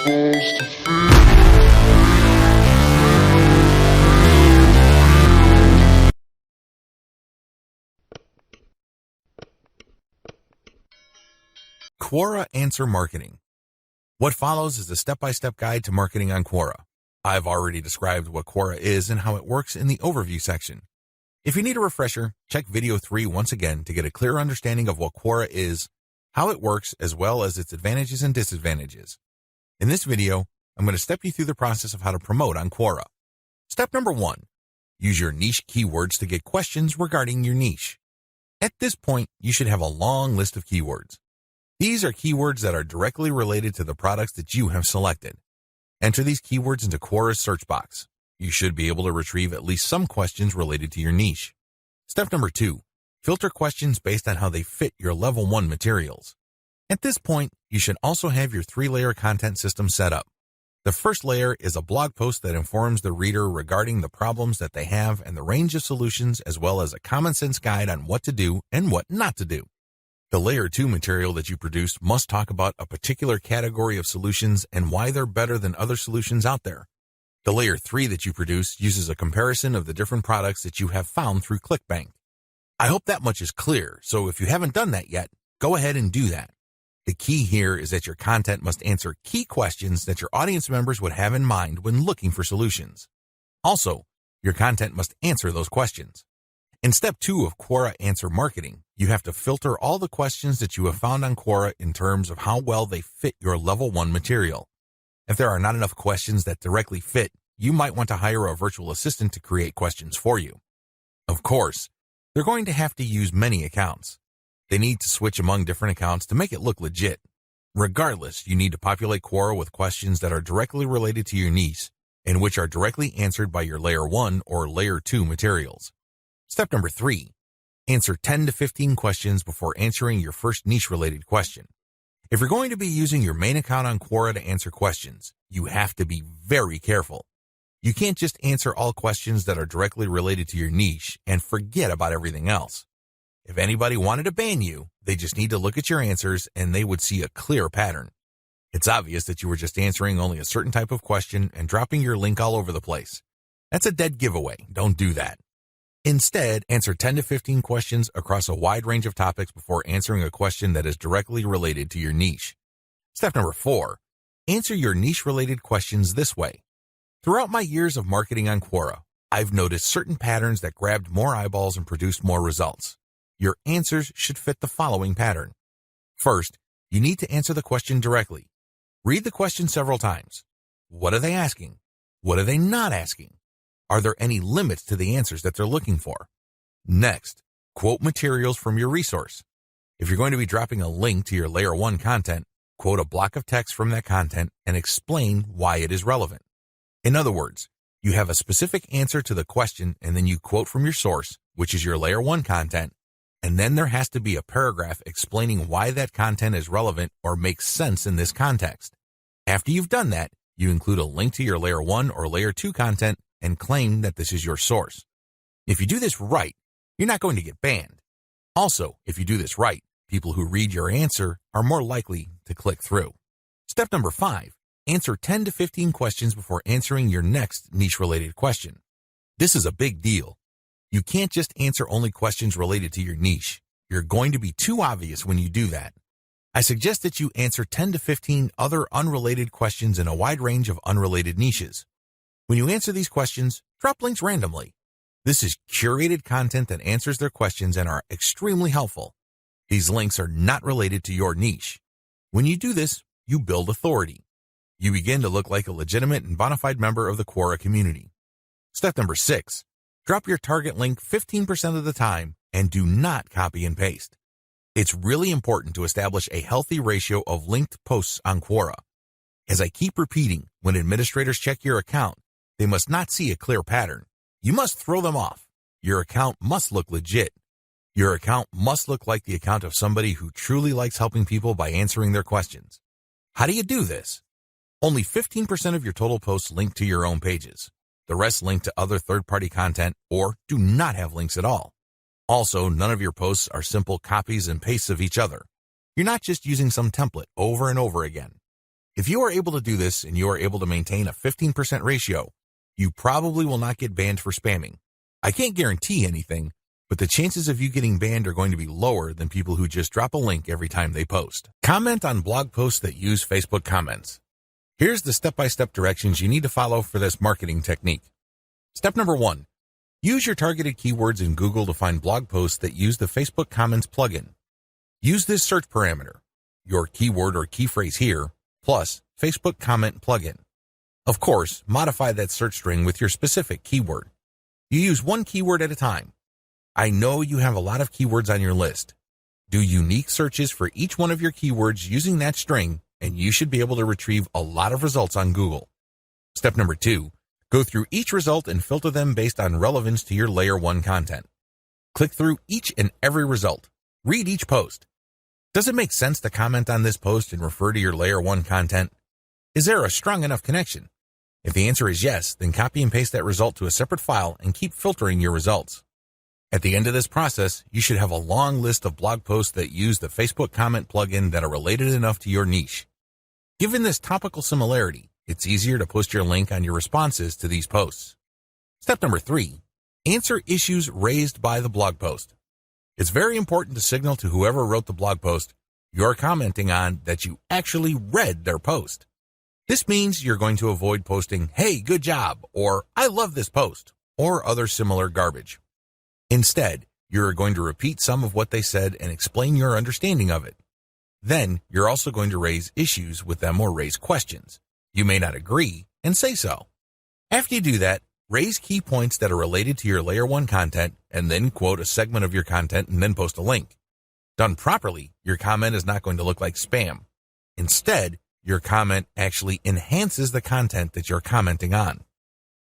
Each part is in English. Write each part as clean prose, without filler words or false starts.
supposed to feel. Quora Answer Marketing. What follows is a step-by-step guide to marketing on Quora. I've already described what Quora is and how it works in the overview section. If you need a refresher, check video 3 once again to get a clear understanding of what Quora is, how it works, as well as its advantages and disadvantages. In this video, I'm going to step you through the process of how to promote on Quora. Step number 1. Use your niche keywords to get questions regarding your niche. At this point, you should have a long list of keywords. These are keywords that are directly related to the products that you have selected. Enter these keywords into Quora's search box. You should be able to retrieve at least some questions related to your niche. Step number 2. Filter questions based on how they fit your level 1 materials. At this point, you should also have your 3-layer content system set up. The first layer is a blog post that informs the reader regarding the problems that they have and the range of solutions, as well as a common sense guide on what to do and what not to do. The Layer 2 material that you produce must talk about a particular category of solutions and why they're better than other solutions out there. The Layer 3 that you produce uses a comparison of the different products that you have found through ClickBank. I hope that much is clear, so if you haven't done that yet, go ahead and do that. The key here is that your content must answer key questions that your audience members would have in mind when looking for solutions. Also, your content must answer those questions. In step 2 of Quora Answer Marketing, you have to filter all the questions that you have found on Quora in terms of how well they fit your level 1 material. If there are not enough questions that directly fit, you might want to hire a virtual assistant to create questions for you. Of course, they're going to have to use many accounts. They need to switch among different accounts to make it look legit. Regardless, you need to populate Quora with questions that are directly related to your niche and which are directly answered by your Layer 1 or Layer 2 materials. Step number 3. Answer 10 to 15 questions before answering your first niche-related question. If you're going to be using your main account on Quora to answer questions, you have to be very careful. You can't just answer all questions that are directly related to your niche and forget about everything else. If anybody wanted to ban you, they just need to look at your answers and they would see a clear pattern. It's obvious that you were just answering only a certain type of question and dropping your link all over the place. That's a dead giveaway. Don't do that. Instead, answer 10 to 15 questions across a wide range of topics before answering a question that is directly related to your niche. Step number 4. Answer your niche-related questions this way. Throughout my years of marketing on Quora, I've noticed certain patterns that grabbed more eyeballs and produced more results. Your answers should fit the following pattern. First, you need to answer the question directly. Read the question several times. What are they asking? What are they not asking? Are there any limits to the answers that they're looking for? Next, quote materials from your resource. If you're going to be dropping a link to your Layer 1 content, quote a block of text from that content and explain why it is relevant. In other words, you have a specific answer to the question and then you quote from your source, which is your Layer 1 content, and then there has to be a paragraph explaining why that content is relevant or makes sense in this context. After you've done that, you include a link to your Layer 1 or Layer 2 content and claim that this is your source. If you do this right, you're not going to get banned. Also, if you do this right, people who read your answer are more likely to click through. Step number 5, answer 10 to 15 questions before answering your next niche-related question. This is a big deal. You can't just answer only questions related to your niche. You're going to be too obvious when you do that. I suggest that you answer 10 to 15 other unrelated questions in a wide range of unrelated niches. When you answer these questions, drop links randomly. This is curated content that answers their questions and are extremely helpful. These links are not related to your niche. When you do this, you build authority. You begin to look like a legitimate and bona fide member of the Quora community. Step number 6, drop your target link 15% of the time and do not copy and paste. It's really important to establish a healthy ratio of linked posts on Quora. As I keep repeating, when administrators check your account, they must not see a clear pattern. You must throw them off. Your account must look legit. Your account must look like the account of somebody who truly likes helping people by answering their questions. How do you do this? Only 15% of your total posts link to your own pages. The rest link to other third-party content or do not have links at all. Also, none of your posts are simple copies and pastes of each other. You're not just using some template over and over again. If you are able to do this and you are able to maintain a 15% ratio, you probably will not get banned for spamming. I can't guarantee anything, but the chances of you getting banned are going to be lower than people who just drop a link every time they post. Comment on blog posts that use Facebook comments. Here's the step-by-step directions you need to follow for this marketing technique. Step number 1. Use your targeted keywords in Google to find blog posts that use the Facebook Comments plugin. Use this search parameter, your keyword or key phrase here, plus Facebook Comment plugin. Of course, modify that search string with your specific keyword. You use one keyword at a time. I know you have a lot of keywords on your list. Do unique searches for each one of your keywords using that string, and you should be able to retrieve a lot of results on Google. Step number 2. Go through each result and filter them based on relevance to your Layer 1 content. Click through each and every result. Read each post. Does it make sense to comment on this post and refer to your Layer 1 content? Is there a strong enough connection? If the answer is yes, then copy and paste that result to a separate file and keep filtering your results. At the end of this process, you should have a long list of blog posts that use the Facebook Comment plugin that are related enough to your niche. Given this topical similarity, it's easier to post your link on your responses to these posts. Step number 3. Answer issues raised by the blog post. It's very important to signal to whoever wrote the blog post you're commenting on that you actually read their post. This means you're going to avoid posting, "Hey, good job," or "I love this post," or other similar garbage. Instead, you're going to repeat some of what they said and explain your understanding of it. Then, you're also going to raise issues with them or raise questions. You may not agree, and say so. After you do that, raise key points that are related to your Layer 1 content, and then quote a segment of your content and then post a link. Done properly, your comment is not going to look like spam. Instead, your comment actually enhances the content that you're commenting on.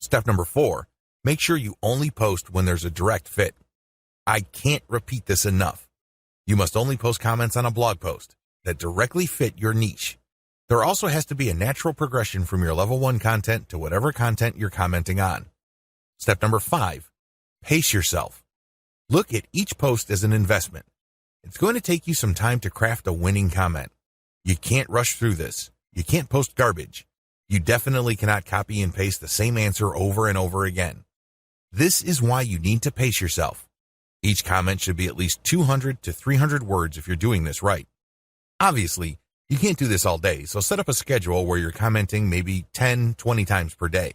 Step number 4, make sure you only post when there's a direct fit. I can't repeat this enough. You must only post comments on a blog post that directly fit your niche. There also has to be a natural progression from your level 1 content to whatever content you're commenting on. Step number 5, pace yourself. Look at each post as an investment. It's going to take you some time to craft a winning comment. You can't rush through this. You can't post garbage. You definitely cannot copy and paste the same answer over and over again. This is why you need to pace yourself. Each comment should be at least 200 to 300 words if you're doing this right. Obviously, you can't do this all day, so set up a schedule where you're commenting maybe 10, 20 times per day.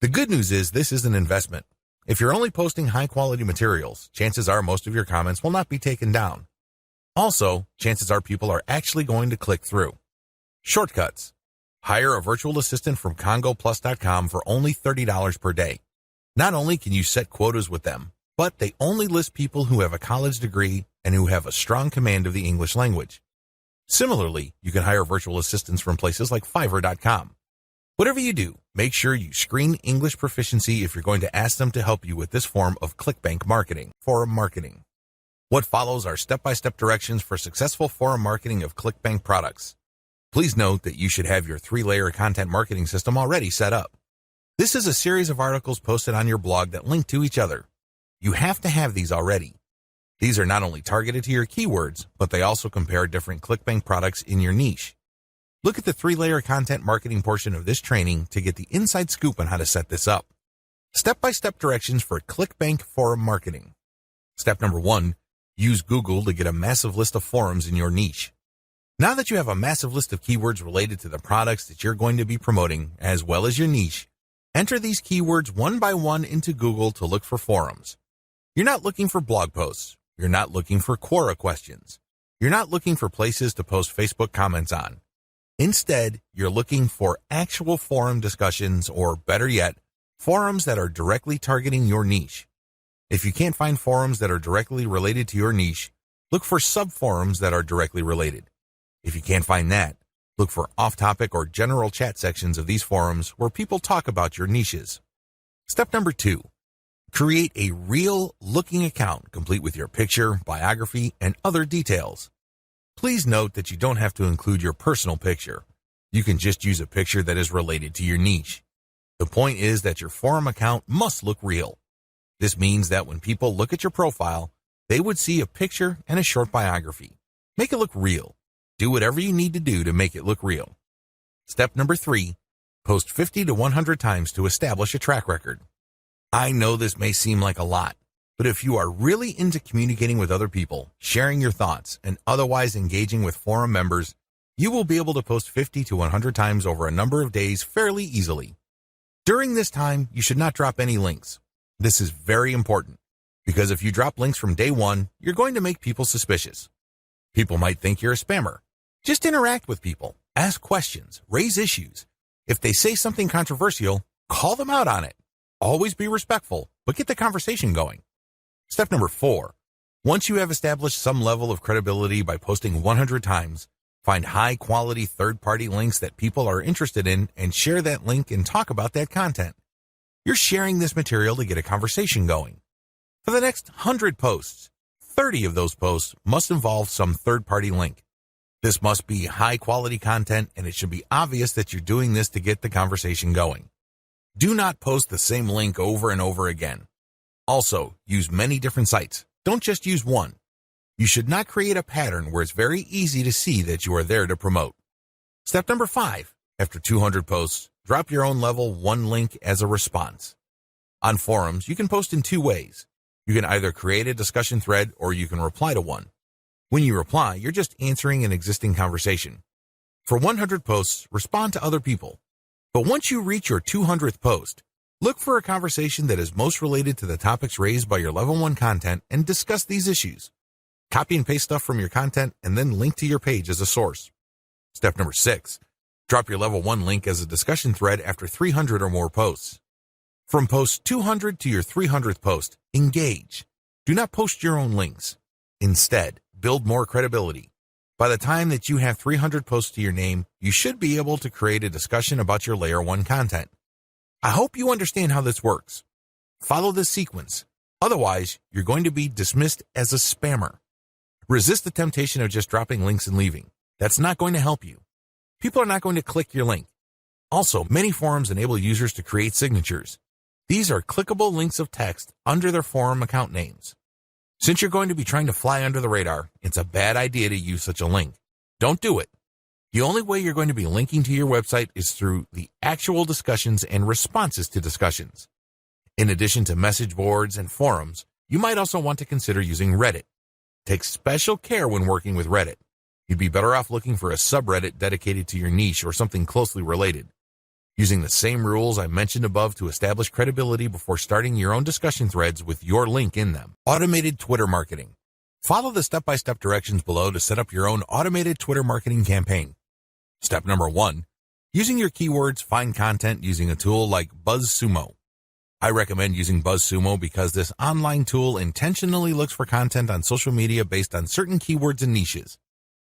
The good news is this is an investment. If you're only posting high-quality materials, chances are most of your comments will not be taken down. Also, chances are people are actually going to click through. Shortcuts. Hire a virtual assistant from CongoPlus.com for only $30 per day. Not only can you set quotas with them, but they only list people who have a college degree and who have a strong command of the English language. Similarly, you can hire virtual assistants from places like Fiverr.com. Whatever you do, make sure you screen English proficiency if you're going to ask them to help you with this form of ClickBank marketing, forum marketing. What follows are step-by-step directions for successful forum marketing of ClickBank products. Please note that you should have your 3-layer content marketing system already set up. This is a series of articles posted on your blog that link to each other. You have to have these already. These are not only targeted to your keywords, but they also compare different ClickBank products in your niche. Look at the 3-layer content marketing portion of this training to get the inside scoop on how to set this up. Step-by-step directions for ClickBank forum marketing. Step number 1, use Google to get a massive list of forums in your niche. Now that you have a massive list of keywords related to the products that you're going to be promoting, as well as your niche, enter these keywords one by one into Google to look for forums. You're not looking for blog posts. You're not looking for Quora questions. You're not looking for places to post Facebook comments on. Instead, you're looking for actual forum discussions, or better yet, forums that are directly targeting your niche. If you can't find forums that are directly related to your niche, look for sub-forums that are directly related. If you can't find that, look for off-topic or general chat sections of these forums where people talk about your niches. Step number 2. Create a real-looking account complete with your picture, biography, and other details. Please note that you don't have to include your personal picture. You can just use a picture that is related to your niche. The point is that your forum account must look real. This means that when people look at your profile, they would see a picture and a short biography. Make it look real. Do whatever you need to do to make it look real. Step number 3, post 50 to 100 times to establish a track record. I know this may seem like a lot, but if you are really into communicating with other people, sharing your thoughts, and otherwise engaging with forum members, you will be able to post 50 to 100 times over a number of days fairly easily. During this time, you should not drop any links. This is very important, because if you drop links from day one, you're going to make people suspicious. People might think you're a spammer. Just interact with people, ask questions, raise issues. If they say something controversial, call them out on it. Always be respectful, but get the conversation going. Step number 4. Once you have established some level of credibility by posting 100 times, find high-quality third-party links that people are interested in and share that link and talk about that content. You're sharing this material to get a conversation going. For the next 100 posts, 30 of those posts must involve some third-party link. This must be high-quality content, and it should be obvious that you're doing this to get the conversation going. Do not post the same link over and over again. Also, use many different sites. Don't just use one. You should not create a pattern where it's very easy to see that you are there to promote. Step number 5. After 200 posts, drop your own level 1 link as a response. On forums, you can post in 2 ways. You can either create a discussion thread or you can reply to one. When you reply, you're just answering an existing conversation. For 100 posts, respond to other people. But once you reach your 200th post, look for a conversation that is most related to the topics raised by your level 1 content and discuss these issues. Copy and paste stuff from your content and then link to your page as a source. Step number 6. Drop your level 1 link as a discussion thread after 300 or more posts. From post 200 to your 300th post, engage. Do not post your own links. Instead, build more credibility. By the time that you have 300 posts to your name, you should be able to create a discussion about your layer 1 content. I hope you understand how this works. Follow this sequence. Otherwise, you're going to be dismissed as a spammer. Resist the temptation of just dropping links and leaving. That's not going to help you. People are not going to click your link. Also, many forums enable users to create signatures. These are clickable links of text under their forum account names. Since you're going to be trying to fly under the radar, it's a bad idea to use such a link. Don't do it. The only way you're going to be linking to your website is through the actual discussions and responses to discussions. In addition to message boards and forums, you might also want to consider using Reddit. Take special care when working with Reddit. You'd be better off looking for a subreddit dedicated to your niche or something closely related. Using the same rules I mentioned above to establish credibility before starting your own discussion threads with your link in them. Automated Twitter marketing. Follow the step-by-step directions below to set up your own automated Twitter marketing campaign. Step number 1. Using your keywords, find content using a tool like BuzzSumo. I recommend using BuzzSumo because this online tool intentionally looks for content on social media based on certain keywords and niches.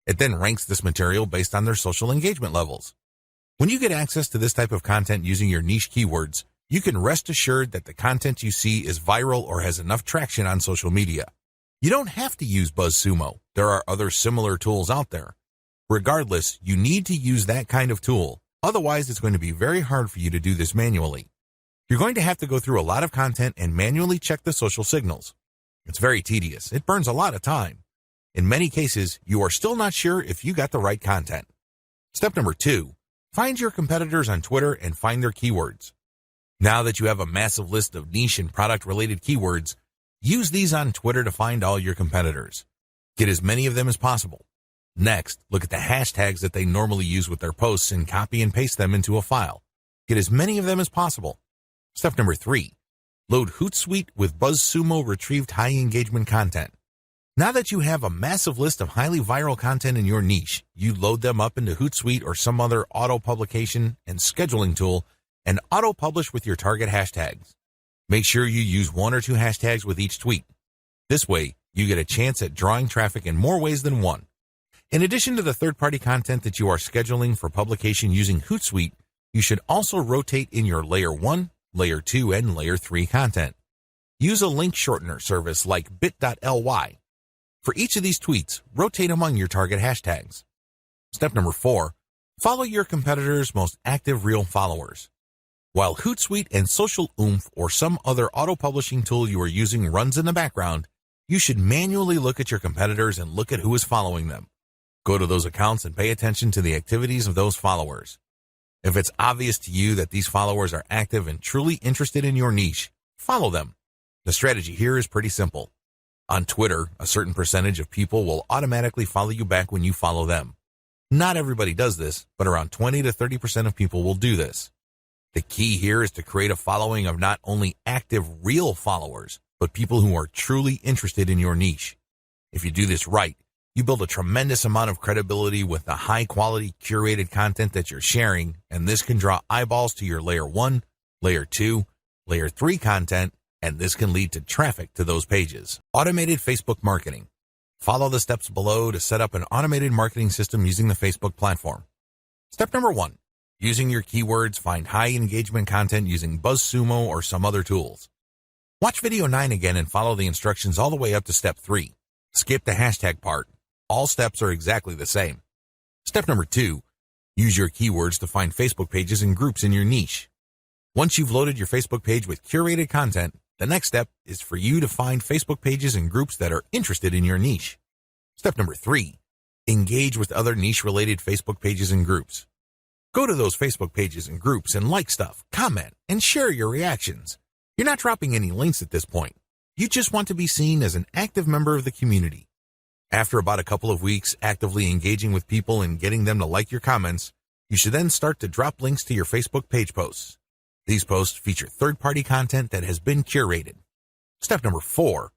It then ranks this material based on their social engagement levels. When you get access to this type of content using your niche keywords, you can rest assured that the content you see is viral or has enough traction on social media. You don't have to use BuzzSumo. There are other similar tools out there. Regardless, you need to use that kind of tool. Otherwise, it's going to be very hard for you to do this manually. You're going to have to go through a lot of content and manually check the social signals. It's very tedious. It burns a lot of time. In many cases, you are still not sure if you got the right content. Step number 2. Find your competitors on Twitter and find their keywords. Now that you have a massive list of niche and product-related keywords, use these on Twitter to find all your competitors. Get as many of them as possible. Next, look at the hashtags that they normally use with their posts and copy and paste them into a file. Get as many of them as possible. Step number 3. Load Hootsuite with BuzzSumo retrieved high engagement content. Now that you have a massive list of highly viral content in your niche, you load them up into Hootsuite or some other auto-publication and scheduling tool and auto-publish with your target hashtags. Make sure you use 1 or 2 hashtags with each tweet. This way, you get a chance at drawing traffic in more ways than one. In addition to the third-party content that you are scheduling for publication using Hootsuite, you should also rotate in your Layer 1, Layer 2, and Layer 3 content. Use a link shortener service like bit.ly. For each of these tweets, rotate among your target hashtags. Step number 4. Follow your competitors' most active real followers. While Hootsuite and Social Oomph or some other auto-publishing tool you are using runs in the background, you should manually look at your competitors and look at who is following them. Go to those accounts and pay attention to the activities of those followers. If it's obvious to you that these followers are active and truly interested in your niche, follow them. The strategy here is pretty simple. On Twitter, a certain percentage of people will automatically follow you back when you follow them. Not everybody does this, but around 20 to 30% of people will do this. The key here is to create a following of not only active, real followers, but people who are truly interested in your niche. If you do this right, you build a tremendous amount of credibility with the high-quality, curated content that you're sharing, and this can draw eyeballs to your Layer 1, Layer 2, Layer 3 content, and this can lead to traffic to those pages. Automated Facebook marketing. Follow the steps below to set up an automated marketing system using the Facebook platform. Step number 1. Using your keywords, find high engagement content using BuzzSumo or some other tools. Watch video 9 again and follow the instructions all the way up to step 3. Skip the hashtag part. All steps are exactly the same. Step number 2. Use your keywords to find Facebook pages and groups in your niche. Once you've loaded your Facebook page with curated content, the next step is for you to find Facebook pages and groups that are interested in your niche. Step number 3. Engage with other niche-related Facebook pages and groups. Go to those Facebook pages and groups and like stuff, comment, and share your reactions. You're not dropping any links at this point. You just want to be seen as an active member of the community. After about a couple of weeks actively engaging with people and getting them to like your comments, you should then start to drop links to your Facebook page posts. These posts feature third-party content that has been curated. Step number 4.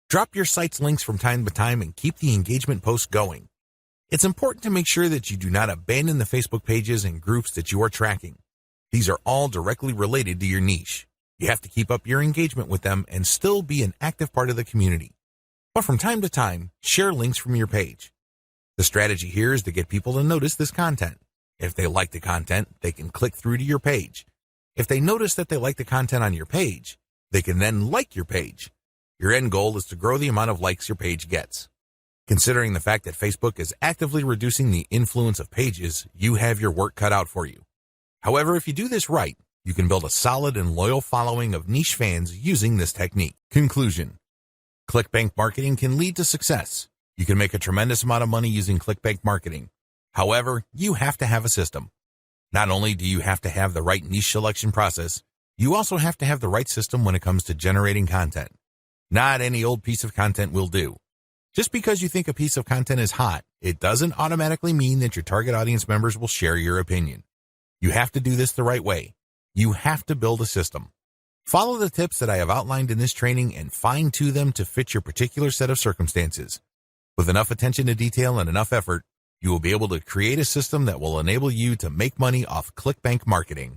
Drop your site's links from time to time and keep the engagement posts going. It's important to make sure that you do not abandon the Facebook pages and groups that you are tracking. These are all directly related to your niche. You have to keep up your engagement with them and still be an active part of the community. But from time to time, share links from your page. The strategy here is to get people to notice this content. If they like the content, they can click through to your page. If they notice that they like the content on your page, they can then like your page. Your end goal is to grow the amount of likes your page gets. Considering the fact that Facebook is actively reducing the influence of pages, you have your work cut out for you. However, if you do this right, you can build a solid and loyal following of niche fans using this technique. Conclusion. ClickBank marketing can lead to success. You can make a tremendous amount of money using ClickBank marketing. However, you have to have a system. Not only do you have to have the right niche selection process, you also have to have the right system when it comes to generating content. Not any old piece of content will do. Just because you think a piece of content is hot, it doesn't automatically mean that your target audience members will share your opinion. You have to do this the right way. You have to build a system. Follow the tips that I have outlined in this training and fine-tune them to fit your particular set of circumstances. With enough attention to detail and enough effort, you will be able to create a system that will enable you to make money off ClickBank marketing.